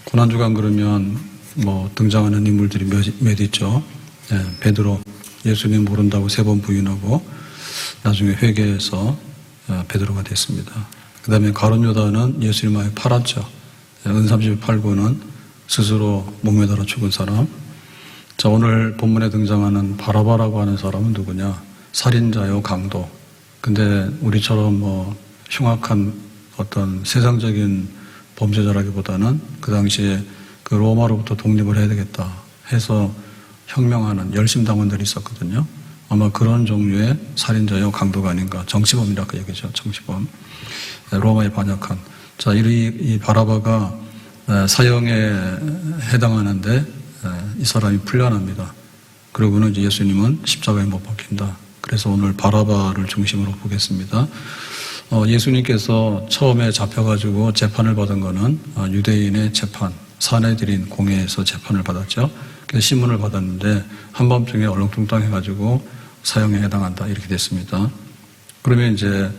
고난주간 그러면 등장하는 인물들이 몇 있죠. 베드로, 예수님 모른다고 3번 부인하고 나중에 회개해서 베드로가 됐습니다. 그 다음에 가룟 유다는 예수님을 팔았죠. 은삼십을 팔고는 스스로 목매달아 죽은 사람. 자, 오늘 본문에 등장하는 바라바라고 하는 사람은 누구냐? 살인자요, 강도. 근데 우리처럼 흉악한 어떤 세상적인 범죄자라기보다는 그 당시에 그 로마로부터 독립을 해야 되겠다 해서 혁명하는 열심당원들이 있었거든요. 아마 그런 종류의 살인자요, 강도가 아닌가. 정치범이라고 얘기죠. 정치범. 로마에 반역한. 자, 이 바라바가 사형에 해당하는데 이 사람이 풀려납니다. 그러고는 이제 예수님은 십자가에 못 박힌다. 그래서 오늘 바라바를 중심으로 보겠습니다. 예수님께서 처음에 잡혀가지고 재판을 받은 거는 유대인의 재판, 사내들인 공회에서 재판을 받았죠. 그래서 신문을 받았는데 한밤중에 얼렁뚱땅해가지고 사형에 해당한다 이렇게 됐습니다. 그러면 이제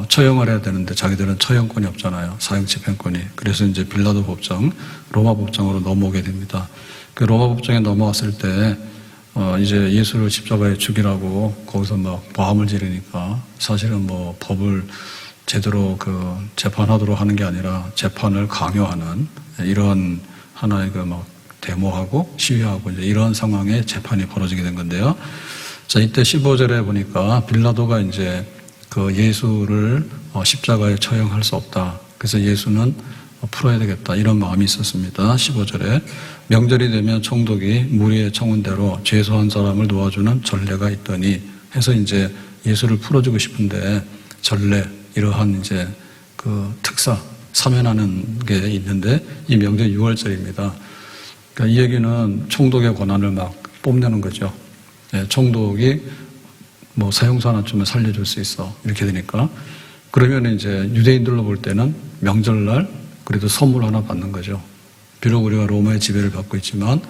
처형을 해야 되는데 자기들은 처형권이 없잖아요. 사형 집행권이. 그래서 이제 빌라도 법정, 로마 법정으로 넘어오게 됩니다. 그 로마 법정에 넘어왔을 때 이제 예수를 십자가에 죽이라고 거기서 막 고함을 지르니까 사실은 법을 제대로 재판하도록 하는 게 아니라 재판을 강요하는 이런 하나의 데모하고 시위하고 이제 이런 상황에 재판이 벌어지게 된 건데요. 자, 이때 15절에 보니까 빌라도가 이제 예수를 십자가에 처형할 수 없다. 그래서 예수는 풀어야 되겠다. 이런 마음이 있었습니다. 15절에 명절이 되면 총독이 무리의 청운대로 죄수한 사람을 놓아주는 전례가 있더니 해서 이제 예수를 풀어주고 싶은데 전례, 이러한 이제 특사, 사면하는 게 있는데 이 명절 6월절입니다. 그러니까 이 얘기는 총독의 권한을 막 뽐내는 거죠. 총독이 사형사 하나쯤은 살려줄 수 있어. 이렇게 되니까. 그러면 이제 유대인들로 볼 때는 명절날 그래도 선물 하나 받는 거죠. 비록 우리가 로마의 지배를 받고 있지만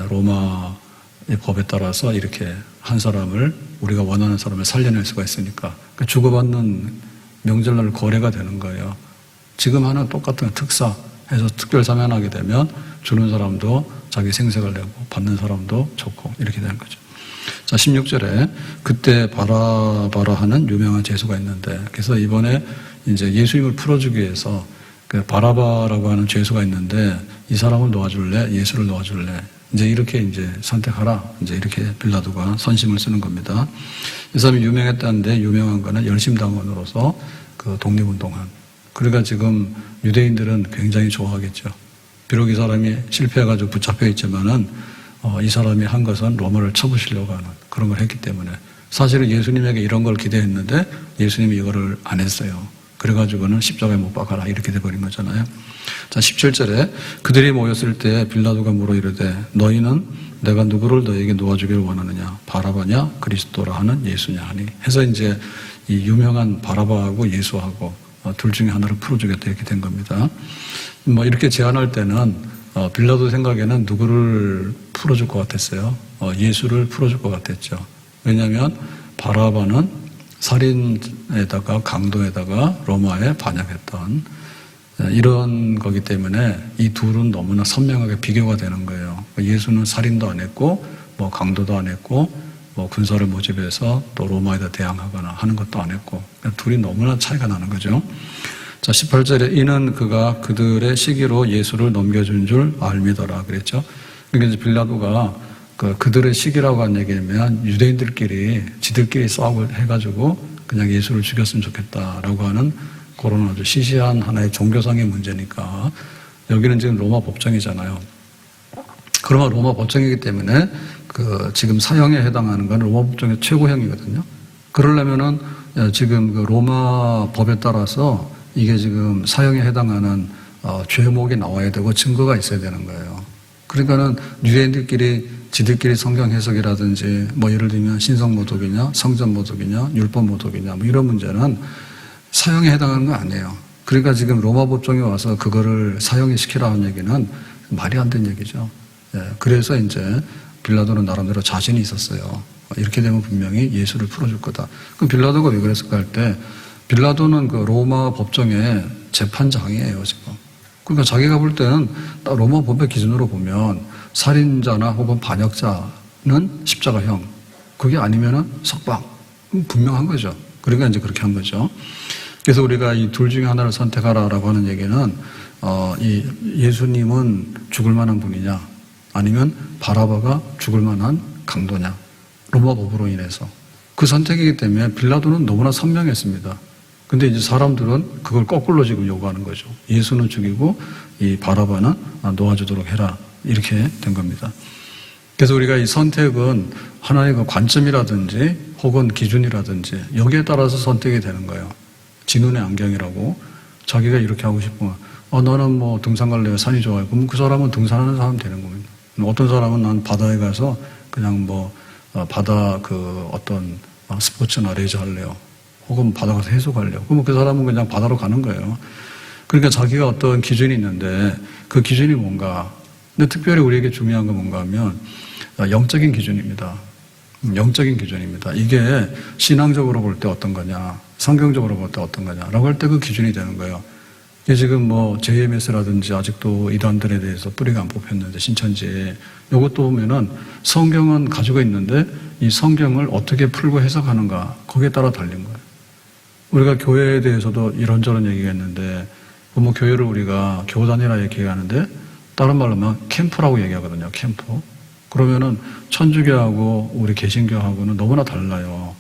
로마의 법에 따라서 이렇게 한 사람을 우리가 원하는 사람을 살려낼 수가 있으니까 주고받는 명절날 거래가 되는 거예요. 지금 하는 똑같은 특사 해서 특별 사면하게 되면 주는 사람도 자기 생색을 내고 받는 사람도 좋고 이렇게 되는 거죠. 자, 16절에 그때 바라바라 하는 유명한 죄수가 있는데 그래서 이번에 이제 예수님을 풀어주기 위해서 바라바라고 하는 죄수가 있는데 이 사람을 놓아줄래? 예수를 놓아줄래? 이제 이렇게 이제 선택하라. 이제 이렇게 빌라도가 선심을 쓰는 겁니다. 이 사람이 유명했다는데 유명한 거는 열심당원으로서 독립운동한. 그러니까 지금 유대인들은 굉장히 좋아하겠죠. 비록 이 사람이 실패해가지고 붙잡혀 있지만은 이 사람이 한 것은 로마를 쳐부시려고 하는 그런 걸 했기 때문에 사실은 예수님에게 이런 걸 기대했는데 예수님이 이거를 안 했어요. 그래가지고는 십자가에 못 박아라 이렇게 돼버린 거잖아요. 자, 17절에 그들이 모였을 때 빌라도가 물어 이르되 너희는 내가 누구를 너희에게 놓아주기를 원하느냐? 바라바냐? 그리스도라 하는 예수냐? 하니 해서 이제 이 유명한 바라바하고 예수하고 둘 중에 하나를 풀어주겠다 이렇게 된 겁니다. 이렇게 제안할 때는 빌라도 생각에는 누구를 풀어줄 것 같았어요? 예수를 풀어줄 것 같았죠. 왜냐하면 바라바는 살인에다가 강도에다가 로마에 반역했던 이런 거기 때문에 이 둘은 너무나 선명하게 비교가 되는 거예요. 예수는 살인도 안 했고 강도도 안 했고 군사를 모집해서 또 로마에다 대항하거나 하는 것도 안 했고 둘이 너무나 차이가 나는 거죠. 자, 18절에 이는 그가 그들의 시기로 예수를 넘겨준 줄 알미더라 그랬죠. 그러니까 이제 빌라도가 그들의 시기라고 한 얘기면 유대인들끼리 지들끼리 싸움을 해가지고 그냥 예수를 죽였으면 좋겠다라고 하는 그런 아주 시시한 하나의 종교상의 문제니까 여기는 지금 로마 법정이잖아요. 그러면 로마 법정이기 때문에 지금 사형에 해당하는 건 로마 법정의 최고형이거든요. 그러려면은 지금 로마 법에 따라서 이게 지금 사형에 해당하는 죄목이 나와야 되고 증거가 있어야 되는 거예요. 그러니까는 유대인들끼리 지들끼리 성경 해석이라든지 예를 들면 신성모독이냐 성전모독이냐 율법모독이냐 이런 문제는 사형에 해당하는 건 아니에요. 그러니까 지금 로마 법정에 와서 그거를 사형에 시키라는 얘기는 말이 안 되는 얘기죠. 그래서 이제 빌라도는 나름대로 자신이 있었어요. 이렇게 되면 분명히 예수를 풀어줄 거다. 그럼 빌라도가 왜 그랬을까 할 때 빌라도는 로마 법정의 재판장이에요, 지금. 그러니까 자기가 볼 때는 로마 법의 기준으로 보면 살인자나 혹은 반역자는 십자가형, 그게 아니면은 석방, 분명한 거죠. 그러니까 이제 그렇게 한 거죠. 그래서 우리가 이 둘 중에 하나를 선택하라라고 하는 얘기는 이 예수님은 죽을 만한 분이냐, 아니면 바라바가 죽을 만한 강도냐, 로마 법으로 인해서 그 선택이기 때문에 빌라도는 너무나 선명했습니다. 근데 이제 사람들은 그걸 거꾸로 지금 요구하는 거죠. 예수는 죽이고 이 바라바는 놓아주도록 해라, 이렇게 된 겁니다. 그래서 우리가 이 선택은 하나의 관점이라든지 혹은 기준이라든지 여기에 따라서 선택이 되는 거예요. 진운의 안경이라고, 자기가 이렇게 하고 싶으면 너는 뭐 등산 갈래요? 산이 좋아요. 그럼 그 사람은 등산하는 사람 되는 겁니다. 어떤 사람은 난 바다에 가서 그냥 뭐 바다 어떤 스포츠나 레저 할래요. 혹은 바다 가서 해수할래요. 그러면 그 사람은 그냥 바다로 가는 거예요. 그러니까 자기가 어떤 기준이 있는데 그 기준이 뭔가. 근데 특별히 우리에게 중요한 건 뭔가 하면 영적인 기준입니다. 영적인 기준입니다. 이게 신앙적으로 볼 때 어떤 거냐, 성경적으로 볼 때 어떤 거냐라고 할 때 그 기준이 되는 거예요. 이게 지금 뭐 JMS라든지 아직도 이단들에 대해서 뿌리가 안 뽑혔는데 신천지에 이것도 보면은 성경은 가지고 있는데 이 성경을 어떻게 풀고 해석하는가, 거기에 따라 달린 거예요. 우리가 교회에 대해서도 이런저런 얘기가 있는데 뭐 교회를 우리가 교단이라 얘기하는데 다른 말로 하면 캠프라고 얘기하거든요. 캠프. 그러면은 천주교하고 우리 개신교하고는 너무나 달라요.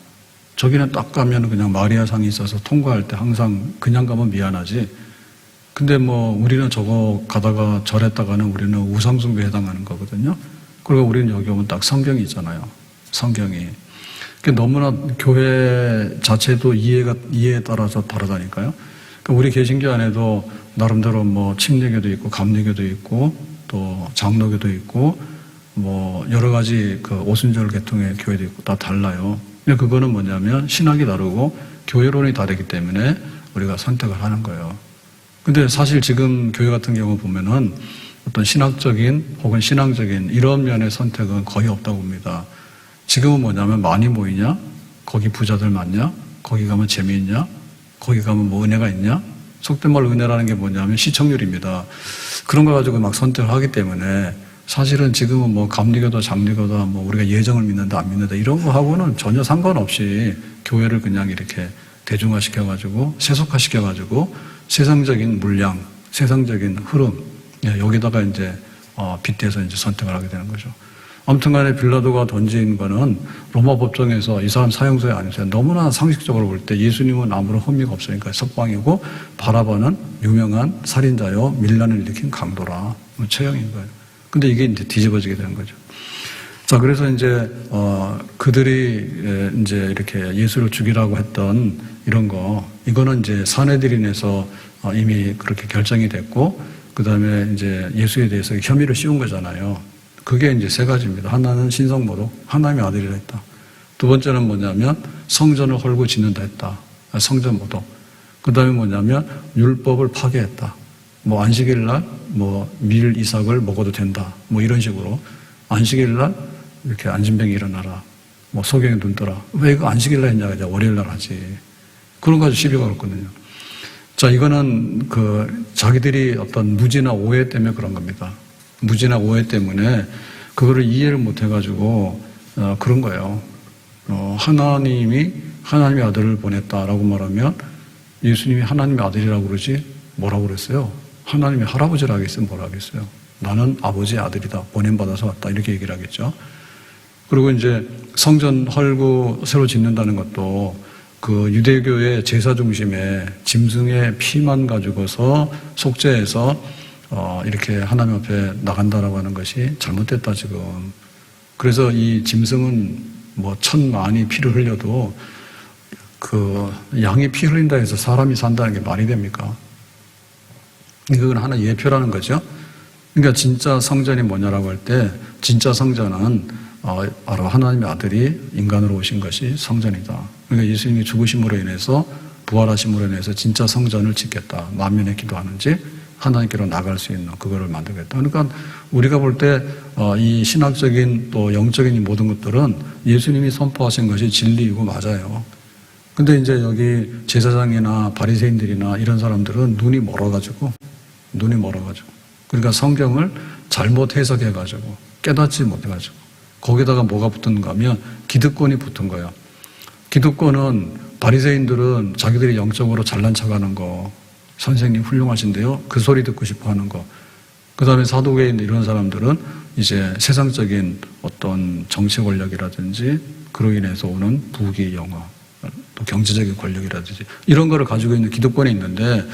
저기는 딱 가면 그냥 마리아상이 있어서 통과할 때 항상 그냥 가면 미안하지. 근데 뭐 우리는 저거 가다가 절했다가는 우리는 우상숭배에 해당하는 거거든요. 그리고 우리는 여기 오면 딱 성경이 있잖아요. 성경이. 너무나 교회 자체도 이해에 따라서 다르다니까요. 우리 개신교 안에도 나름대로 뭐 침례교도 있고 감리교도 있고 또 장로교도 있고 뭐 여러 가지 그 오순절 계통의 교회도 있고 다 달라요. 근데 그거는 뭐냐면 신학이 다르고 교회론이 다르기 때문에 우리가 선택을 하는 거예요. 근데 사실 지금 교회 같은 경우 보면은 어떤 신학적인 혹은 신앙적인 이런 면의 선택은 거의 없다고 봅니다. 지금은 뭐냐면 많이 모이냐? 거기 부자들 많냐? 거기 가면 재미있냐? 거기 가면 뭐 은혜가 있냐? 속된 말로 은혜라는 게 뭐냐면 시청률입니다. 그런 거 가지고 막 선택을 하기 때문에 사실은 지금은 뭐 감리교다 장리교다 뭐 우리가 예정을 믿는다 안 믿는다 이런 거 하고는 전혀 상관없이 교회를 그냥 이렇게 대중화시켜가지고 세속화시켜가지고 세상적인 물량, 세상적인 흐름 여기다가 이제 빗대서 이제 선택을 하게 되는 거죠. 아무튼 간에 빌라도가 던진 거는 로마 법정에서 이 사람 사형수에 아니세요. 너무나 상식적으로 볼 때 예수님은 아무런 혐의가 없으니까 석방이고 바라바는 유명한 살인자요 밀란을 일으킨 강도라. 처형인 거예요. 근데 이게 이제 뒤집어지게 되는 거죠. 자, 그래서 이제 그들이 이제 이렇게 예수를 죽이라고 했던 이런 거, 이거는 이제 사내들인에서 이미 그렇게 결정이 됐고, 그 다음에 이제 예수에 대해서 혐의를 씌운 거잖아요. 그게 이제 세 가지입니다. 하나는 신성모독, 하나님의 아들이라 했다. 두 번째는 뭐냐면 성전을 헐고 짓는다 했다. 성전모독. 그 다음에 뭐냐면 율법을 파괴했다. 뭐 안식일 날 뭐 밀 이삭을 먹어도 된다. 뭐 이런 식으로 안식일 날 이렇게 안진뱅이 일어나라. 뭐 소경이 눈 떠라. 왜 이거 안식일 날 했냐? 이제 월요일 날 하지. 그런 거 가지고 시비가 걸었거든요. 자, 이거는 자기들이 어떤 무지나 오해 때문에 그런 겁니다. 무지나 오해 때문에 그거를 이해를 못 해가지고 그런 거예요. 하나님이 하나님의 아들을 보냈다라고 말하면 예수님이 하나님의 아들이라고 그러지 뭐라고 그랬어요? 하나님의 할아버지라 하겠어요? 뭐라 하겠어요? 나는 아버지의 아들이다. 보냄받아서 왔다. 이렇게 얘기를 하겠죠. 그리고 이제 성전 헐고 새로 짓는다는 것도 그 유대교의 제사 중심에 짐승의 피만 가지고서 속죄해서 이렇게 하나님 앞에 나간다라고 하는 것이 잘못됐다 지금. 그래서 이 짐승은 뭐 1000만이 피를 흘려도 그 양이 피 흘린다 해서 사람이 산다는 게 말이 됩니까? 그건 하나 예표라는 거죠. 그러니까 진짜 성전이 뭐냐라고 할 때 진짜 성전은 바로 하나님의 아들이 인간으로 오신 것이 성전이다. 그러니까 예수님이 죽으심으로 인해서 부활하심으로 인해서 진짜 성전을 짓겠다. 만면에 기도하는지 하나님께로 나갈 수 있는 그거를 만들겠다. 그러니까 우리가 볼 때 이 신학적인 또 영적인 이 모든 것들은 예수님이 선포하신 것이 진리이고 맞아요. 근데 이제 여기 제사장이나 바리새인들이나 이런 사람들은 눈이 멀어가지고 눈이 멀어가지고. 그러니까 성경을 잘못 해석해가지고 깨닫지 못해가지고 거기다가 뭐가 붙었는가 하면 기득권이 붙은 거예요. 기득권은 바리새인들은 자기들이 영적으로 잘난 척하는 거, 선생님 훌륭하신데요, 그 소리 듣고 싶어 하는 거. 그 다음에 사두개인 이런 사람들은 이제 세상적인 어떤 정치 권력이라든지 그로 인해서 오는 부귀 영화, 또 경제적인 권력이라든지 이런 거를 가지고 있는 기득권이 있는데,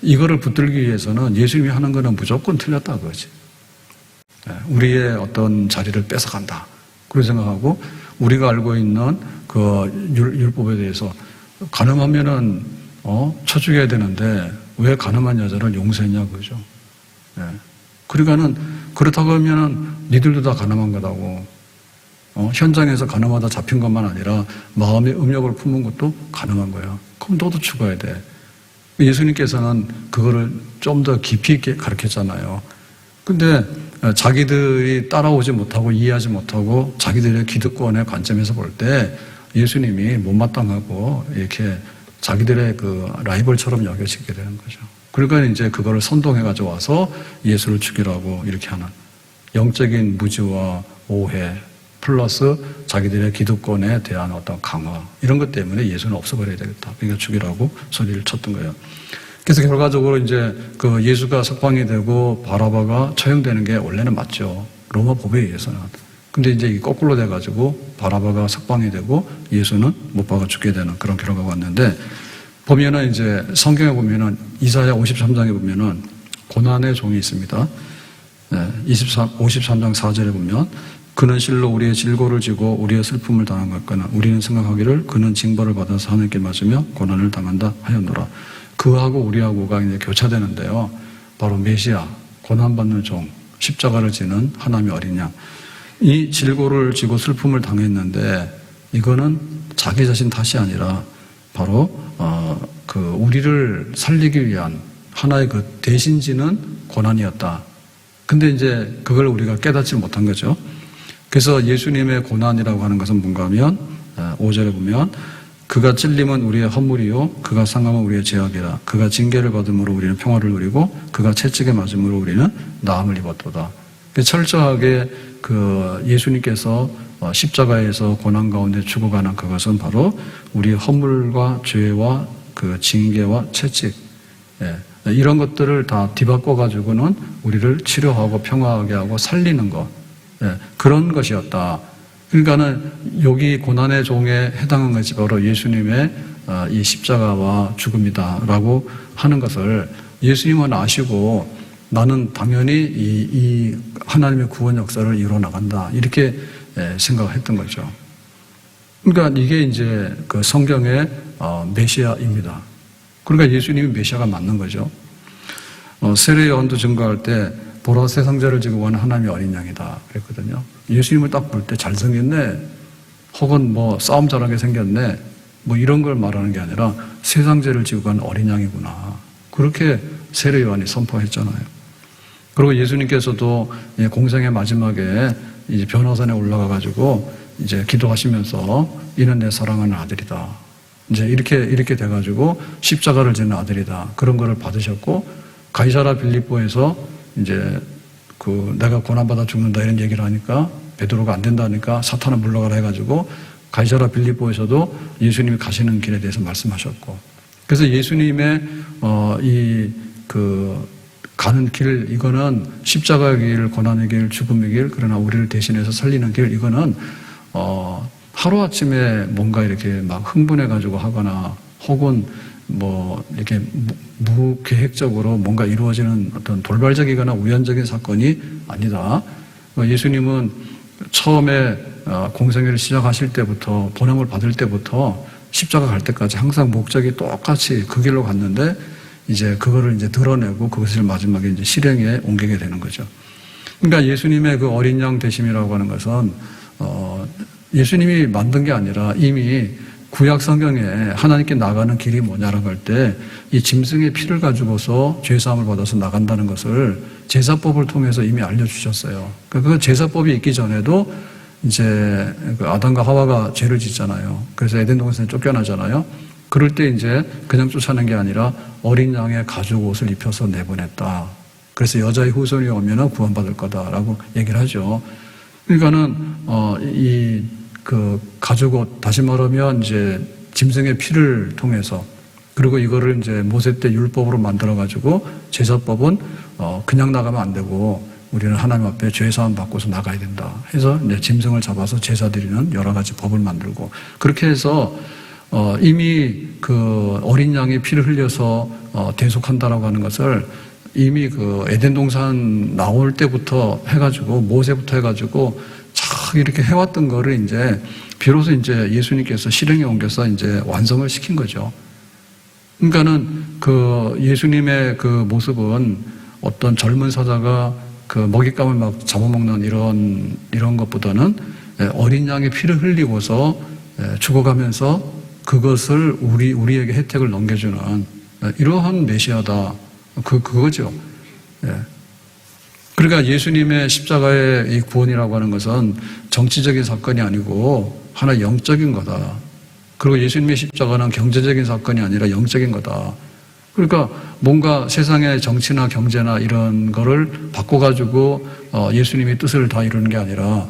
이거를 붙들기 위해서는 예수님이 하는 거는 무조건 틀렸다 그거지. 우리의 어떤 자리를 뺏어간다 그렇게 생각하고, 우리가 알고 있는 그 율법에 대해서 가늠하면은 쳐 죽여야 되는데 왜 가늠한 여자를 용서했냐 그거죠. 그러니까는 그렇다고 하면은 니들도 다 가늠한 거다고. 현장에서 가늠하다 잡힌 것만 아니라 마음의 음욕을 품은 것도 가늠한 거야. 그럼 너도 죽어야 돼. 예수님께서는 그거를 좀 더 깊이 있게 가르쳤잖아요. 근데 자기들이 따라오지 못하고 이해하지 못하고 자기들의 기득권의 관점에서 볼 때 예수님이 못마땅하고 이렇게 자기들의 그 라이벌처럼 여겨지게 되는 거죠. 그러니까 이제 그거를 선동해 가지고 와서 예수를 죽이라고 이렇게 하는 영적인 무지와 오해 플러스 자기들의 기득권에 대한 어떤 강화, 이런 것 때문에 예수는 없어버려야 되겠다. 그러니까 죽이라고 소리를 쳤던 거예요. 그래서 결과적으로 이제 그 예수가 석방이 되고 바라바가 처형되는 게 원래는 맞죠. 로마 법에 의해서는. 근데 이제 이게 거꾸로 돼가지고 바라바가 석방이 되고 예수는 못 박아 죽게 되는 그런 결과가 왔는데, 보면은 이제 성경에 보면은 이사야 53장에 보면은 고난의 종이 있습니다. 53장 4절에 보면 그는 실로 우리의 질고를 지고 우리의 슬픔을 당한 것거나 우리는 생각하기를 그는 징벌을 받아서 하나님께 맞으며 고난을 당한다 하였노라. 그하고 우리하고가 이제 교차되는데요. 바로 메시아, 고난받는 종, 십자가를 지는 하나님의 어린 양. 이 질고를 지고 슬픔을 당했는데 이거는 자기 자신 탓이 아니라 바로 그 우리를 살리기 위한 하나의 그 대신 지는 고난이었다. 근데 이제 그걸 우리가 깨닫지 못한 거죠. 그래서 예수님의 고난이라고 하는 것은 뭔가 하면 5절에 보면 그가 찔림은 우리의 허물이요 그가 상함은 우리의 죄악이라. 그가 징계를 받음으로 우리는 평화를 누리고 그가 채찍에 맞음으로 우리는 나음을 입었도다. 철저하게 그 예수님께서 십자가에서 고난 가운데 죽어가는 그것은 바로 우리의 허물과 죄와 그 징계와 채찍, 이런 것들을 다 뒤바꿔 가지고는 우리를 치료하고 평화하게 하고 살리는 것, 그런 것이었다. 그러니까는 여기 고난의 종에 해당한 것이 바로 예수님의 이 십자가와 죽음이다라고 하는 것을 예수님은 아시고 나는 당연히 이 하나님의 구원 역사를 이루어 나간다 이렇게 생각했던 거죠. 그러니까 이게 이제 그 성경의 메시아입니다. 그러니까 예수님이 메시아가 맞는 거죠. 세례 요한도 증거할 때 보라 세상자를 지고 온 하나님의 어린 양이다 그랬거든요. 예수님을 딱 볼 때 잘생겼네, 혹은 뭐 싸움 잘하게 생겼네, 뭐 이런 걸 말하는 게 아니라 세상죄를 지고 간 어린 양이구나, 그렇게 세례 요한이 선포했잖아요. 그리고 예수님께서도 공생의 마지막에 이제 변화산에 올라가 가지고 이제 기도하시면서 이는 내 사랑하는 아들이다, 이제 이렇게 돼가지고 십자가를 지는 아들이다, 그런 거를 받으셨고, 가이사라 빌립보에서 이제 그 내가 고난받아 죽는다 이런 얘기를 하니까 베드로가 안 된다니까 사탄은 물러가라 해가지고 가이사라 빌립보에서도 예수님이 가시는 길에 대해서 말씀하셨고, 그래서 예수님의 이 그 가는 길, 이거는 십자가의 길, 고난의 길, 죽음의 길, 그러나 우리를 대신해서 살리는 길, 이거는 하루아침에 뭔가 이렇게 막 흥분해가지고 하거나 혹은 뭐 이렇게 무계획적으로 뭔가 이루어지는 어떤 돌발적이거나 우연적인 사건이 아니다. 예수님은 처음에 공생애를 시작하실 때부터, 본향을 받을 때부터 십자가 갈 때까지 항상 목적이 똑같이 그 길로 갔는데 이제 그거를 이제 드러내고 그것을 마지막에 이제 실행에 옮기게 되는 거죠. 그러니까 예수님의 그 어린 양 되심이라고 하는 것은 예수님이 만든 게 아니라 이미 구약 성경에 하나님께 나가는 길이 뭐냐라고 할 때 이 짐승의 피를 가지고서 죄사함을 받아서 나간다는 것을 제사법을 통해서 이미 알려주셨어요. 그 제사법이 있기 전에도 이제 그 아담과 하와가 죄를 짓잖아요. 그래서 에덴 동산에 쫓겨나잖아요. 그럴 때 이제 그냥 쫓아낸 게 아니라 어린 양의 가죽 옷을 입혀서 내보냈다. 그래서 여자의 후손이 오면은 구원받을 거다라고 얘기를 하죠. 그러니까는 그 가죽 옷, 다시 말하면 이제 짐승의 피를 통해서, 그리고 이거를 이제 모세 때 율법으로 만들어 가지고 제사법은 그냥 나가면 안 되고 우리는 하나님 앞에 죄사함 받고서 나가야 된다 해서 이제 짐승을 잡아서 제사 드리는 여러 가지 법을 만들고, 그렇게 해서 이미 그 어린 양의 피를 흘려서 대속한다라고 하는 것을 이미 그 에덴 동산 나올 때부터 해가지고 모세부터 해가지고 쫙 이렇게 해왔던 거를 이제 비로소 이제 예수님께서 실행에 옮겨서 이제 완성을 시킨 거죠. 그러니까는 그 예수님의 그 모습은 어떤 젊은 사자가 그 먹잇감을 막 잡아먹는 이런 것보다는 어린 양의 피를 흘리고서 죽어가면서 그것을 우리에게 혜택을 넘겨주는 이러한 메시아다. 그거죠. 그러니까 예수님의 십자가의 이 구원이라고 하는 것은 정치적인 사건이 아니고 하나 영적인 거다. 그리고 예수님의 십자가는 경제적인 사건이 아니라 영적인 거다. 그러니까 뭔가 세상의 정치나 경제나 이런 거를 바꿔가지고 예수님의 뜻을 다 이루는 게 아니라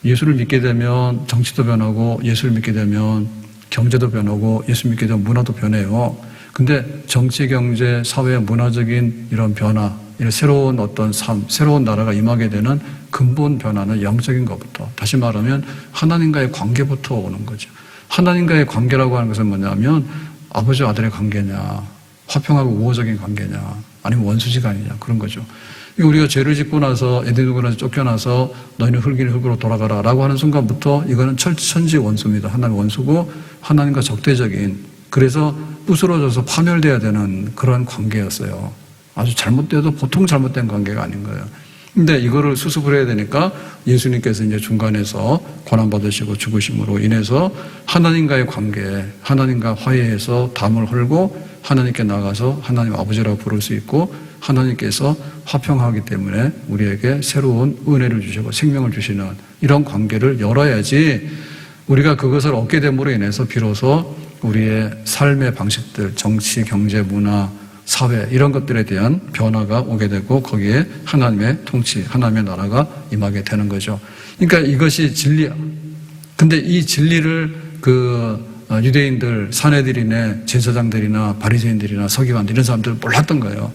예수를 믿게 되면 정치도 변하고 예수를 믿게 되면 경제도 변하고 예수 믿게 되면 문화도 변해요. 근데 정치, 경제, 사회, 문화적인 이런 변화, 이런 새로운 어떤 삶, 새로운 나라가 임하게 되는 근본 변화는 영적인 것부터, 다시 말하면 하나님과의 관계부터 오는 거죠. 하나님과의 관계라고 하는 것은 뭐냐면 아버지와 아들의 관계냐, 화평하고 우호적인 관계냐, 아니면 원수지간이냐, 그런 거죠. 우리가 죄를 짓고 나서 에덴 동산에서 쫓겨나서 너희는 흙이니 흙으로 돌아가라 라고 하는 순간부터 이거는 천지 원수입니다. 하나님의 원수고 하나님과 적대적인, 그래서 부스러져서 파멸돼야 되는 그런 관계였어요. 아주 잘못돼도 보통 잘못된 관계가 아닌 거예요. 근데 이거를 수습을 해야 되니까 예수님께서 이제 중간에서 고난받으시고 죽으심으로 인해서 하나님과의 관계, 하나님과 화해해서 담을 헐고 하나님께 나가서 하나님 아버지라고 부를 수 있고, 하나님께서 화평하기 때문에 우리에게 새로운 은혜를 주시고 생명을 주시는 이런 관계를 열어야지 우리가 그것을 얻게 됨으로 인해서 비로소 우리의 삶의 방식들, 정치, 경제, 문화, 사회 이런 것들에 대한 변화가 오게 되고 거기에 하나님의 통치, 하나님의 나라가 임하게 되는 거죠. 그러니까 이것이 진리야. 근데 이 진리를 그 유대인들, 사내들이나 제사장들이나 바리새인들이나 서기관들 이런 사람들은 몰랐던 거예요.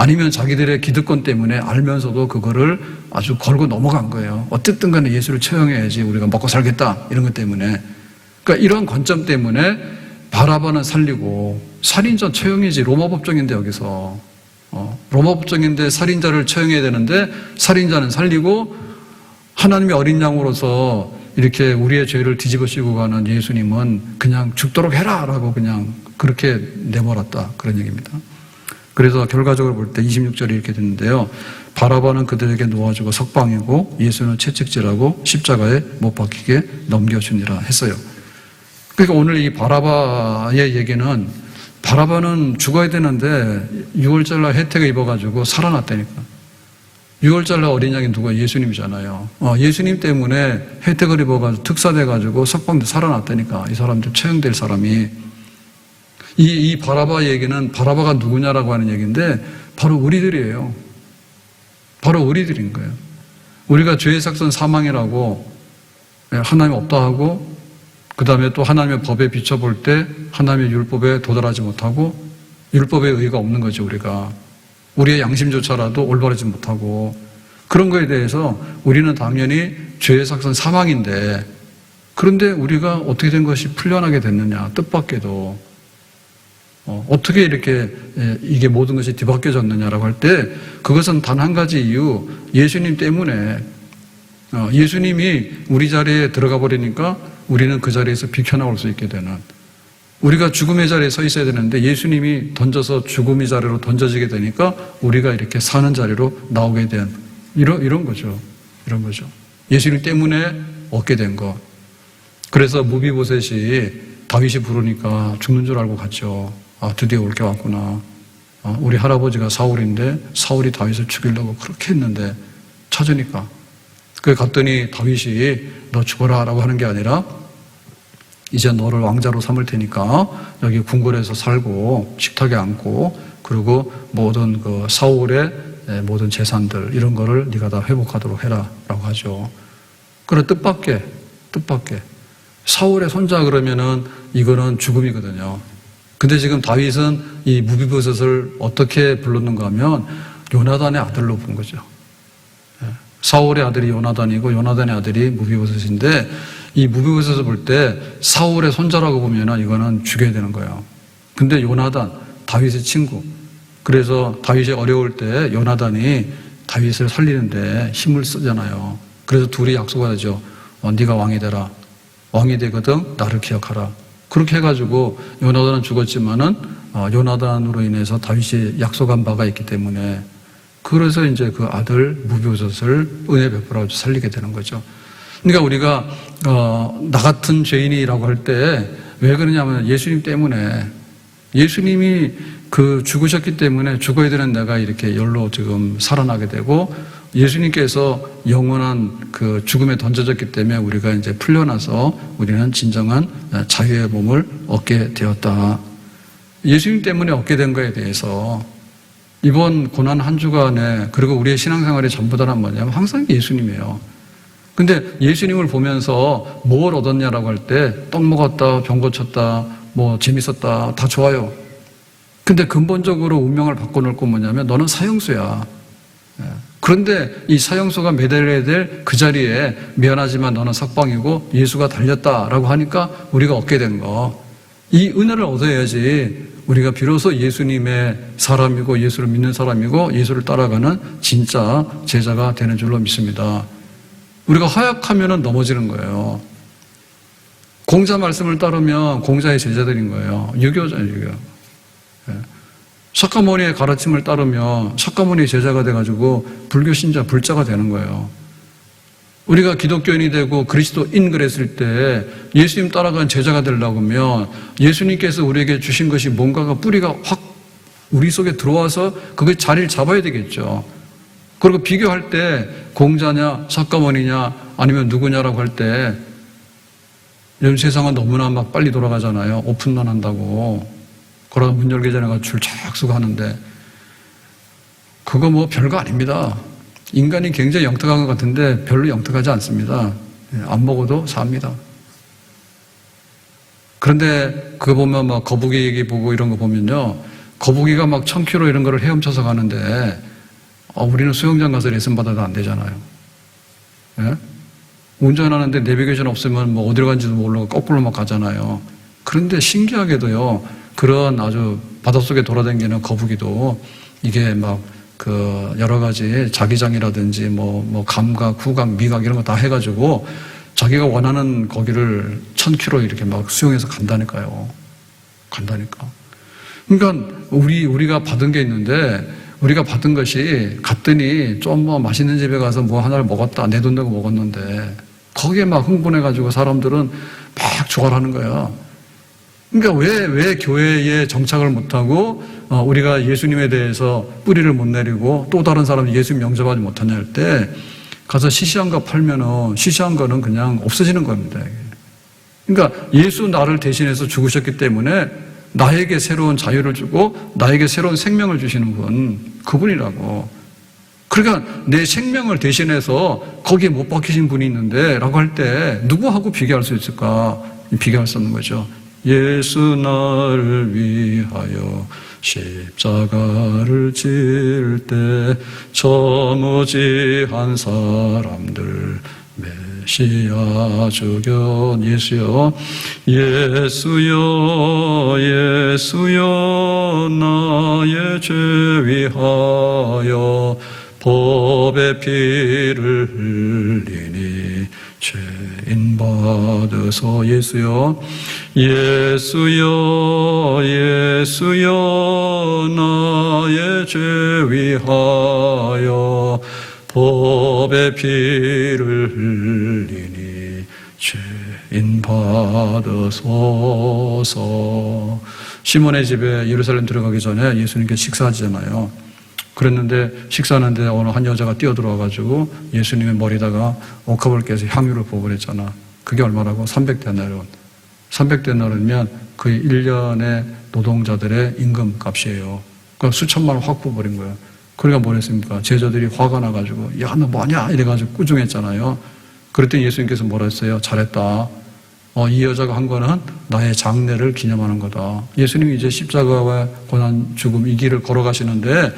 아니면 자기들의 기득권 때문에 알면서도 그거를 아주 걸고 넘어간 거예요. 어쨌든 간에 예수를 처형해야지 우리가 먹고 살겠다 이런 것 때문에. 그러니까 이런 관점 때문에 바라바는 살리고, 살인자 처형이지 로마 법정인데 여기서 로마 법정인데 살인자를 처형해야 되는데 살인자는 살리고 하나님의 어린 양으로서 이렇게 우리의 죄를 뒤집어씌고 가는 예수님은 그냥 죽도록 해라 라고 그냥 그렇게 내버렸다, 그런 얘기입니다. 그래서 결과적으로 볼 때 26절에 이렇게 됐는데요. 바라바는 그들에게 놓아주고 석방이고 예수는 채찍질하고 십자가에 못 박히게 넘겨주니라 했어요. 그러니까 오늘 이 바라바의 얘기는, 바라바는 죽어야 되는데 6월절날 혜택을 입어가지고 살아났다니까. 6월절날 어린 양이 누가? 예수님이잖아요. 예수님 때문에 혜택을 입어가지고 특사돼가지고 석방돼 살아났다니까. 이 사람들 처형될 사람이. 이 바라바 얘기는 바라바가 누구냐라고 하는 얘기인데 바로 우리들이에요. 바로 우리들인 거예요. 우리가 죄의 삭선 사망이라고 하나님 없다 하고, 그 다음에 또 하나님의 법에 비춰볼 때 하나님의 율법에 도달하지 못하고 율법의 의의가 없는 거죠. 우리가 우리의 양심조차라도 올바르지 못하고, 그런 거에 대해서 우리는 당연히 죄의 삭선 사망인데, 그런데 우리가 어떻게 된 것이 풀려나게 됐느냐, 뜻밖에도 어떻게 이렇게 이게 모든 것이 뒤바뀌어졌느냐라고 할 때 그것은 단 한 가지 이유, 예수님 때문에. 예수님이 우리 자리에 들어가 버리니까 우리는 그 자리에서 비켜나올 수 있게 되는, 우리가 죽음의 자리에 서 있어야 되는데 예수님이 던져서 죽음의 자리로 던져지게 되니까 우리가 이렇게 사는 자리로 나오게 된 이런 거죠. 이런 거죠. 예수님 때문에 얻게 된 것. 그래서 무비보셋이 다윗이 부르니까 죽는 줄 알고 갔죠. 아, 드디어 올 게 왔구나. 우리 할아버지가 사울인데 사울이 다윗을 죽이려고 그렇게 했는데 찾으니까. 그래 갔더니 다윗이 너 죽어라 라고 하는 게 아니라 이제 너를 왕자로 삼을 테니까 여기 궁궐에서 살고 식탁에 앉고 그리고 모든 그 사울의 모든 재산들 이런 거를 네가 다 회복하도록 해라 라고 하죠. 그래 뜻밖의 사울의 손자 그러면은 이거는 죽음이거든요. 근데 지금 다윗은 이 무비보셋을 어떻게 불렀는가 하면 요나단의 아들로 부른 거죠. 사울의 아들이 요나단이고 요나단의 아들이 무비보셋인데 이 무비보셋을 볼 때 사울의 손자라고 보면은 이거는 죽여야 되는 거예요. 근데 요나단, 다윗의 친구. 그래서 다윗이 어려울 때 요나단이 다윗을 살리는데 힘을 쓰잖아요. 그래서 둘이 약속하죠. 네가 왕이 되라. 왕이 되거든 나를 기억하라. 그렇게 해가지고 요나단은 죽었지만은 요나단으로 인해서 다윗이 약속한 바가 있기 때문에 그래서 이제 그 아들 무비보셋을 은혜 베풀어 살리게 되는 거죠. 그러니까 우리가 나 같은 죄인이라고 할 때 왜 그러냐면 예수님 때문에 예수님이 그 죽으셨기 때문에 죽어야 되는 내가 이렇게 열로 지금 살아나게 되고 예수님께서 영원한 그 죽음에 던져졌기 때문에 우리가 이제 풀려나서 우리는 진정한 자유의 몸을 얻게 되었다. 예수님 때문에 얻게 된 거에 대해서 이번 고난 한 주간에 그리고 우리의 신앙생활의 전부 다는 뭐냐면 항상 예수님이에요. 근데 예수님을 보면서 뭘 얻었냐라고 할 때 떡 먹었다, 병 고쳤다, 뭐 재밌었다, 다 좋아요. 근데 근본적으로 운명을 바꿔놓을 건 뭐냐면 너는 사형수야. 그런데 이 사형수가 매달려야 될 그 자리에 미안하지만 너는 석방이고 예수가 달렸다라고 하니까 우리가 얻게 된 거. 이 은혜를 얻어야지 우리가 비로소 예수님의 사람이고 예수를 믿는 사람이고 예수를 따라가는 진짜 제자가 되는 줄로 믿습니다. 우리가 허약하면 넘어지는 거예요. 공자 말씀을 따르면 공자의 제자들인 거예요. 유교잖아요, 유교. 석가모니의 가르침을 따르면 석가모니의 제자가 돼가지고 불교 신자, 불자가 되는 거예요. 우리가 기독교인이 되고 그리스도인 그랬을 때 예수님 따라가는 제자가 되려고 하면 예수님께서 우리에게 주신 것이 뭔가가 뿌리가 확 우리 속에 들어와서 그게 자리를 잡아야 되겠죠. 그리고 비교할 때 공자냐 석가모니냐 아니면 누구냐라고 할 때 요즘 세상은 너무나 막 빨리 돌아가잖아요. 오픈런 한다고. 그러다 문 열기 전에 줄 쫙 서고 하는데 그거 뭐 별거 아닙니다. 인간이 굉장히 영특한 것 같은데 별로 영특하지 않습니다. 안 먹어도 삽니다. 그런데 그거 보면 막 거북이 얘기 보고 이런 거 보면요. 거북이가 막 1000km 이런 거를 헤엄쳐서 가는데 우리는 수영장 가서 레슨 받아도 안 되잖아요. 예? 운전하는데 내비게이션 없으면 뭐 어디로 간지도 모르고 거꾸로 막 가잖아요. 그런데 신기하게도요. 그런 아주 바닷속에 돌아다니는 거북이도 이게 막 그 여러 가지 자기장이라든지 뭐 감각, 후각, 미각 이런 거 다 해가지고 자기가 원하는 거기를 1000km 이렇게 막 수영해서 간다니까요. 간다니까. 그러니까 우리가 받은 게 있는데 우리가 받은 것이 갔더니 좀 뭐 맛있는 집에 가서 뭐 하나를 먹었다. 내 돈 내고 먹었는데 거기에 막 흥분해가지고 사람들은 막 조갈하는 거야. 그러니까 왜 교회에 정착을 못하고 우리가 예수님에 대해서 뿌리를 못 내리고 또 다른 사람이 예수님 영접하지 못하냐 할 때 가서 시시한 거 팔면은 시시한 거는 그냥 없어지는 겁니다. 그러니까 예수 나를 대신해서 죽으셨기 때문에 나에게 새로운 자유를 주고 나에게 새로운 생명을 주시는 분 그분이라고. 그러니까 내 생명을 대신해서 거기에 못 박히신 분이 있는데 라고 할 때 누구하고 비교할 수 있을까? 비교할 수 없는 거죠. 예수 나를 위하여 십자가를 질 때 저무지한 사람들 메시아 주견 예수여 예수여 예수여 나의 죄 위하여 법의 피를 흘리니 죄인 받으소 예수여 예수여 예수여 나의 죄 위하여 법의 피를 흘리니 죄인 받으소서. 시몬의 집에 예루살렘 들어가기 전에 예수님께 식사하잖아요. 그랬는데 식사하는데 어느 한 여자가 뛰어들어와가지고 예수님의 머리다가 옥합을 깨서 향유를 부어 그랬잖아. 그게 얼마라고? 300데나리온. 300데나리면 거의 1년의 노동자들의 임금 값이에요. 그러니까 수천만 원 확 부어버린 거예요. 그러니까 뭘 했습니까? 제자들이 화가 나가지고 야, 너 뭐냐? 이래가지고 꾸중했잖아요. 그랬더니 예수님께서 뭐라 했어요? 잘했다. 이 여자가 한 거는 나의 장례를 기념하는 거다. 예수님이 이제 십자가와 고난, 죽음 이 길을 걸어가시는데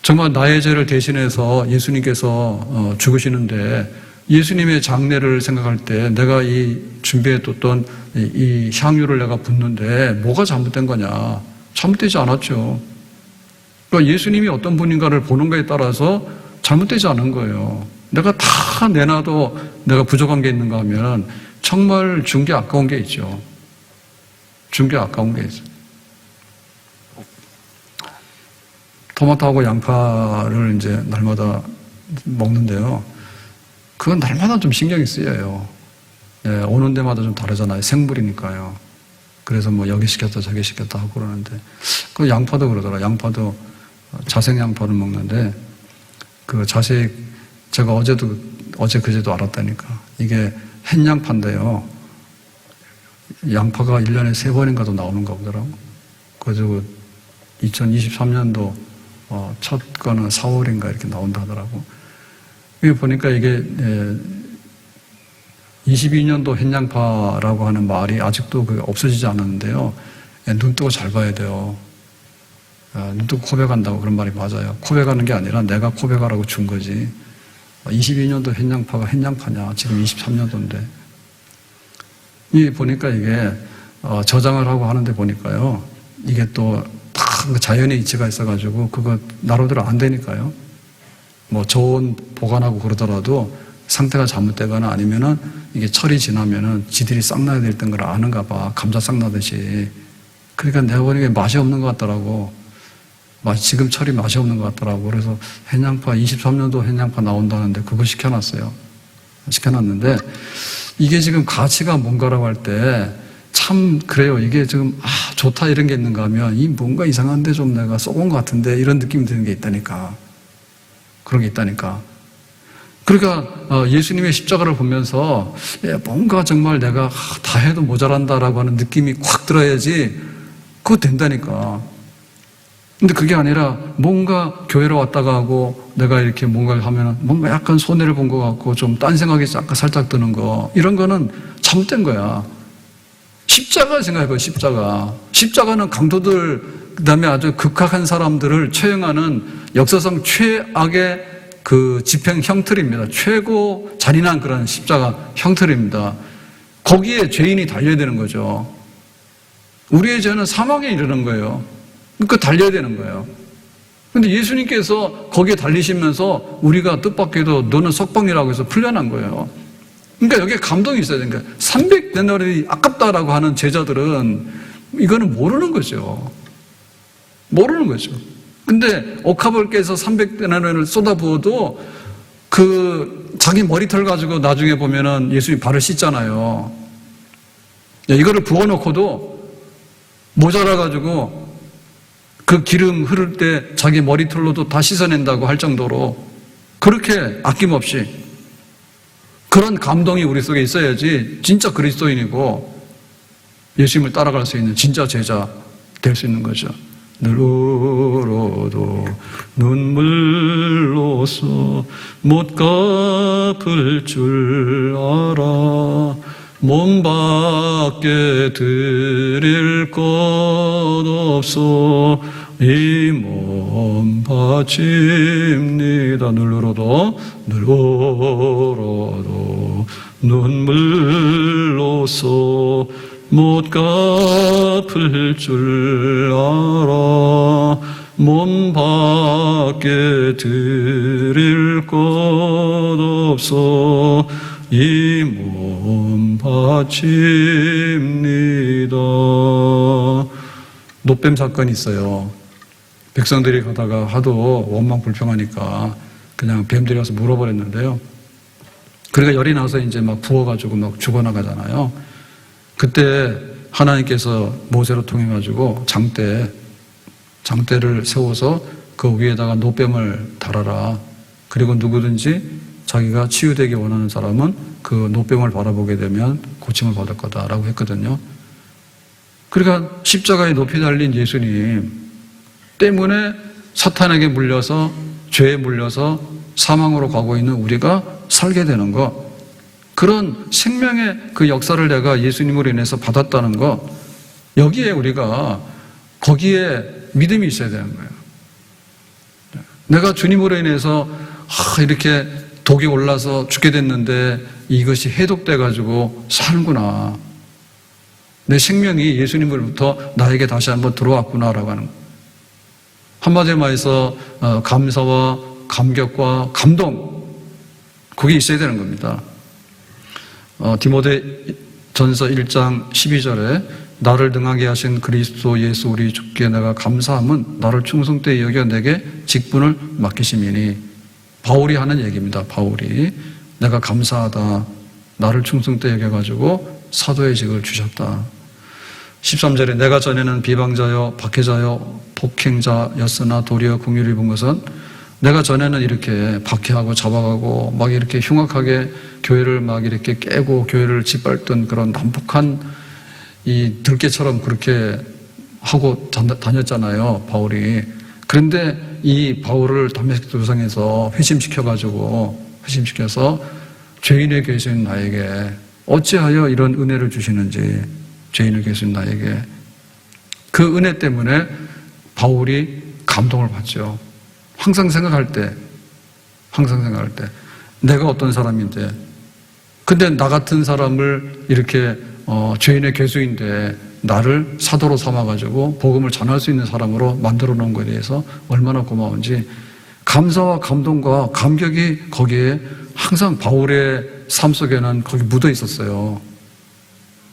정말 나의 죄를 대신해서 예수님께서 죽으시는데 예수님의 장례를 생각할 때 내가 이 준비해뒀던 이 향유를 내가 붓는데 뭐가 잘못된 거냐? 잘못되지 않았죠. 그러니까 예수님이 어떤 분인가를 보는 거에 따라서 잘못되지 않은 거예요. 내가 다 내놔도 내가 부족한 게 있는가 하면 정말 준 게 아까운 게 있죠. 준 게 아까운 게 있어요. 토마토하고 양파를 이제 날마다 먹는데요. 그건 날마다 좀 신경이 쓰여요. 예, 오는 데마다 좀 다르잖아요. 생물이니까요. 그래서 뭐 여기 시켰다 저기 시켰다 하고 그러는데 그 양파도 그러더라. 양파도 자색 양파를 먹는데 그 자색 제가 어제 그제도 알았다니까. 이게 햇양파인데요. 양파가 1년에 3번인가도 나오는가 보더라고. 그래서 2023년도 첫 거는 4월인가 이렇게 나온다 하더라고. 여기 보니까 이게 22년도 햇양파라고 하는 말이 아직도 없어지지 않았는데요. 눈 뜨고 잘 봐야 돼요. 눈 뜨고 고백한다고 그런 말이 맞아요. 고백하는 게 아니라 내가 고백하라고 준 거지. 22년도 햇양파가 햇양파냐. 지금 23년도인데. 이 보니까 이게 저장을 하고 하는데 보니까요. 이게 또 다 자연의 이치가 있어가지고 그거 나로대로 안 되니까요. 뭐 저온 보관하고 그러더라도 상태가 잘못되거나 아니면은 이게 철이 지나면은 지들이 싹나야 될 땐 걸 아는가 봐. 감자 싹나듯이. 그러니까 내가 보니까 맛이 없는 것 같더라고. 지금 철이 맛이 없는 것 같더라고. 그래서 햇양파 23년도 햇양파 나온다는데 그거 시켜놨어요. 시켜놨는데 이게 지금 가치가 뭔가라고 할 때 참 그래요. 이게 지금 좋다 이런 게 있는가 하면 이 뭔가 이상한데 좀 내가 썩은 것 같은데 이런 느낌이 드는 게 있다니까. 그런 게 있다니까. 그러니까 예수님의 십자가를 보면서 뭔가 정말 내가 다 해도 모자란다라고 하는 느낌이 확 들어야지 그거 된다니까. 근데 그게 아니라 뭔가 교회로 왔다가 하고 내가 이렇게 뭔가를 하면 뭔가 약간 손해를 본 것 같고 좀 딴 생각이 살짝 드는 거 이런 거는 잘못된 거야. 십자가 생각해봐요. 십자가는 강도들 그다음에 아주 극악한 사람들을 처형하는 역사상 최악의 그 집행 형틀입니다. 최고 잔인한 그런 십자가 형틀입니다. 거기에 죄인이 달려야 되는 거죠. 우리의 죄는 사망에 이르는 거예요. 그러니까 달려야 되는 거예요. 근데 예수님께서 거기에 달리시면서 우리가 뜻밖에도 너는 석방이라고 해서 풀려난 거예요. 그러니까 여기에 감동이 있어야 되는 거예요. 300데나리 아깝다라고 하는 제자들은 이거는 모르는 거죠. 모르는 거죠. 근데 옥합을께서 300데나리를 쏟아부어도 그 자기 머리털 가지고 나중에 보면은 예수님이 발을 씻잖아요. 이거를 부어놓고도 모자라가지고 그 기름 흐를 때 자기 머리털로도 다 씻어낸다고 할 정도로 그렇게 아낌없이 그런 감동이 우리 속에 있어야지 진짜 그리스도인이고 예수님을 따라갈 수 있는 진짜 제자 될 수 있는 거죠. 늘 울어도 눈물로써 못 갚을 줄 알아 몸 밖에 드릴 것 없어 이 몸 바칩니다. 늘 울어도 눈물로써 못 갚을 줄 알아 몸 밖에 드릴 것 없어 이 몸 바칩니다. 노뱀 사건이 있어요. 백성들이 가다가 하도 원망 불평하니까 그냥 뱀들이 와서 물어버렸는데요. 그러니까 열이 나서 이제 막 부어가지고 막 죽어나가잖아요. 그때 하나님께서 모세로 통해가지고 장대를 세워서 그 위에다가 노뱀을 달아라. 그리고 누구든지 자기가 치유되기 원하는 사람은 그 노뱀을 바라보게 되면 고침을 받을 거다라고 했거든요. 그러니까 십자가에 높이 달린 예수님 때문에 사탄에게 물려서 죄에 물려서 사망으로 가고 있는 우리가 살게 되는 것, 그런 생명의 그 역사를 내가 예수님으로 인해서 받았다는 것, 여기에 우리가 거기에 믿음이 있어야 되는 거예요. 내가 주님으로 인해서 이렇게 독이 올라서 죽게 됐는데 이것이 해독돼 가지고 사는구나. 내 생명이 예수님으로부터 나에게 다시 한번 들어왔구나라고 하는 거예요. 한마디로 말해서 감사와 감격과 감동, 그게 있어야 되는 겁니다. 디모데전서 1장 12절에 나를 등하게 하신 그리스도 예수 우리 주께 내가 감사함은 나를 충성되이 여겨 내게 직분을 맡기심이니, 바울이 하는 얘기입니다. 바울이 내가 감사하다, 나를 충성되이 여겨가지고 사도의 직을 주셨다. 13절에 내가 전에는 비방자여 박해자여 폭행자였으나 도리어 긍휼을 입은 것은, 내가 전에는 이렇게 박해하고 잡아가고 막 이렇게 흉악하게 교회를 막 이렇게 깨고 교회를 짓밟던 그런 난폭한 이 들깨처럼 그렇게 하고 다녔잖아요, 바울이. 그런데 이 바울을 다메섹 도상에서 회심시켜서 죄인의 계신 나에게 어찌하여 이런 은혜를 주시는지, 죄인의 계신 나에게 그 은혜 때문에 바울이 감동을 받죠. 항상 생각할 때 내가 어떤 사람인데, 근데 나 같은 사람을 이렇게 죄인의 괴수인데 나를 사도로 삼아가지고 복음을 전할 수 있는 사람으로 만들어 놓은 것에 대해서 얼마나 고마운지, 감사와 감동과 감격이 거기에 항상 바울의 삶 속에는 거기 묻어 있었어요.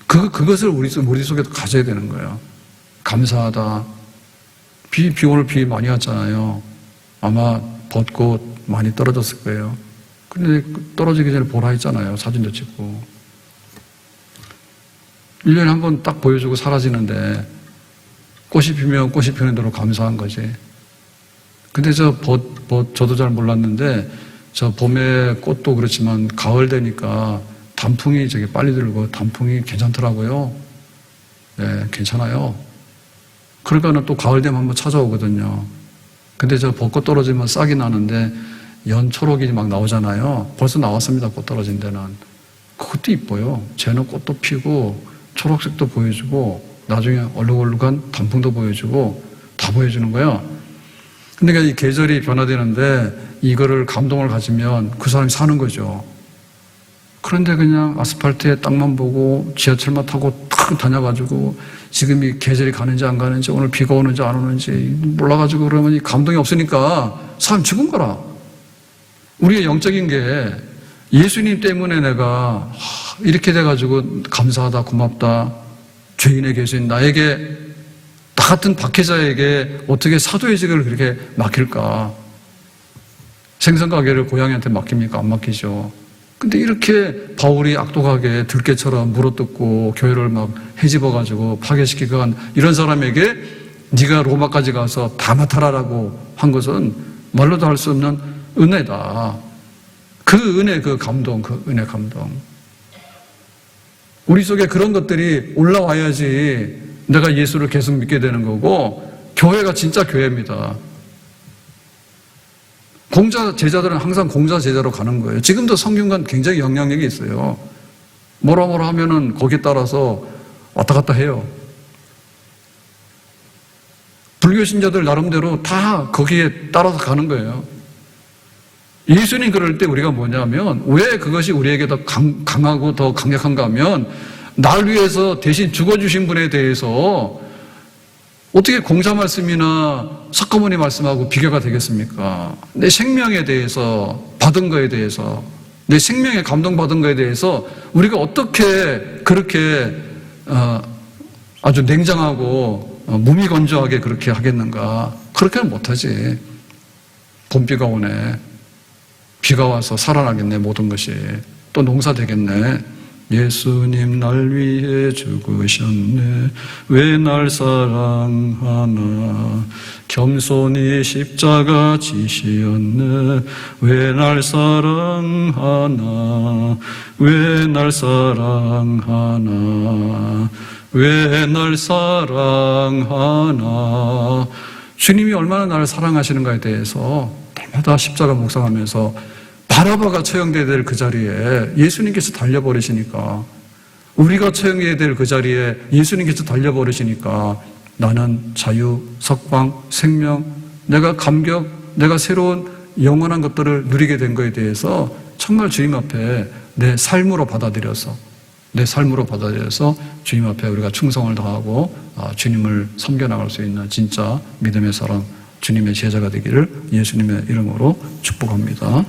그것을 우리 머릿속에도 가져야 되는 거예요. 감사하다. 비 오늘 비 많이 왔잖아요. 아마 벚꽃 많이 떨어졌을 거예요. 근데 떨어지기 전에 보라 했잖아요. 사진도 찍고. 1년에 한 번 딱 보여주고 사라지는데 꽃이 피면 꽃이 피는 대로 감사한 거지. 근데 저도 잘 몰랐는데 저 봄에 꽃도 그렇지만 가을 되니까 단풍이 저기 빨리 들고 단풍이 괜찮더라고요. 네, 괜찮아요. 그러니까는 또 가을 되면 한번 찾아오거든요. 근데 저 벚꽃 떨어지면 싹이 나는데 연초록이 막 나오잖아요. 벌써 나왔습니다. 꽃 떨어진 데는. 그것도 이뻐요. 쟤는 꽃도 피고 초록색도 보여주고 나중에 얼룩얼룩한 단풍도 보여주고 다 보여주는 거예요. 근데 이 계절이 변화되는데 이거를 감동을 가지면 그 사람이 사는 거죠. 그런데 그냥 아스팔트에 땅만 보고 지하철만 타고 탁 다녀가지고 지금 이 계절이 가는지 안 가는지 오늘 비가 오는지 안 오는지 몰라가지고 그러면 이 감동이 없으니까 사람 죽은 거라. 우리의 영적인 게 예수님 때문에 내가 이렇게 돼가지고 감사하다, 고맙다, 죄인의 계신 나에게, 나 같은 박해자에게 어떻게 사도의 직을 그렇게 맡길까? 생선가게를 고양이한테 맡깁니까? 안 맡기죠. 근데 이렇게 바울이 악독하게 들깨처럼 물어뜯고 교회를 막 헤집어가지고 파괴시키고 한 이런 사람에게 네가 로마까지 가서 다 맡아라라고 한 것은 말로도 할 수 없는 은혜다. 그 은혜, 그 감동, 그 은혜 감동. 우리 속에 그런 것들이 올라와야지 내가 예수를 계속 믿게 되는 거고, 교회가 진짜 교회입니다. 공자 제자들은 항상 공자 제자로 가는 거예요. 지금도 성경관 굉장히 영향력이 있어요. 뭐라 하면은 거기에 따라서 왔다 갔다 해요. 불교 신자들 나름대로 다 거기에 따라서 가는 거예요. 예수님 그럴 때 우리가 뭐냐면, 왜 그것이 우리에게 더 강하고 더 강력한가 하면, 날 위해서 대신 죽어주신 분에 대해서 어떻게 공자 말씀이나 석가모니 말씀하고 비교가 되겠습니까? 내 생명에 대해서 받은 거에 대해서, 내 생명에 감동받은 거에 대해서 우리가 어떻게 그렇게 아주 냉정하고 무미건조하게 그렇게 하겠는가? 그렇게는 못하지. 봄비가 오네. 비가 와서 살아나겠네, 모든 것이. 또 농사 되겠네. 예수님 날 위해 죽으셨네. 왜 날 사랑하나. 겸손히 십자가 지시었네. 왜 날 사랑하나. 왜 날 사랑하나. 왜 날 사랑하나. 주님이 얼마나 나를 사랑하시는가에 대해서 날마다 십자가 묵상하면서 바라바가 처형돼야 될 그 자리에 예수님께서 달려버리시니까, 우리가 처형해야 될 그 자리에 예수님께서 달려버리시니까 나는 자유, 석방, 생명, 내가 감격, 내가 새로운 영원한 것들을 누리게 된 것에 대해서 정말 주님 앞에 내 삶으로 받아들여서 주님 앞에 우리가 충성을 다하고 주님을 섬겨나갈 수 있는 진짜 믿음의 사람, 주님의 제자가 되기를 예수님의 이름으로 축복합니다.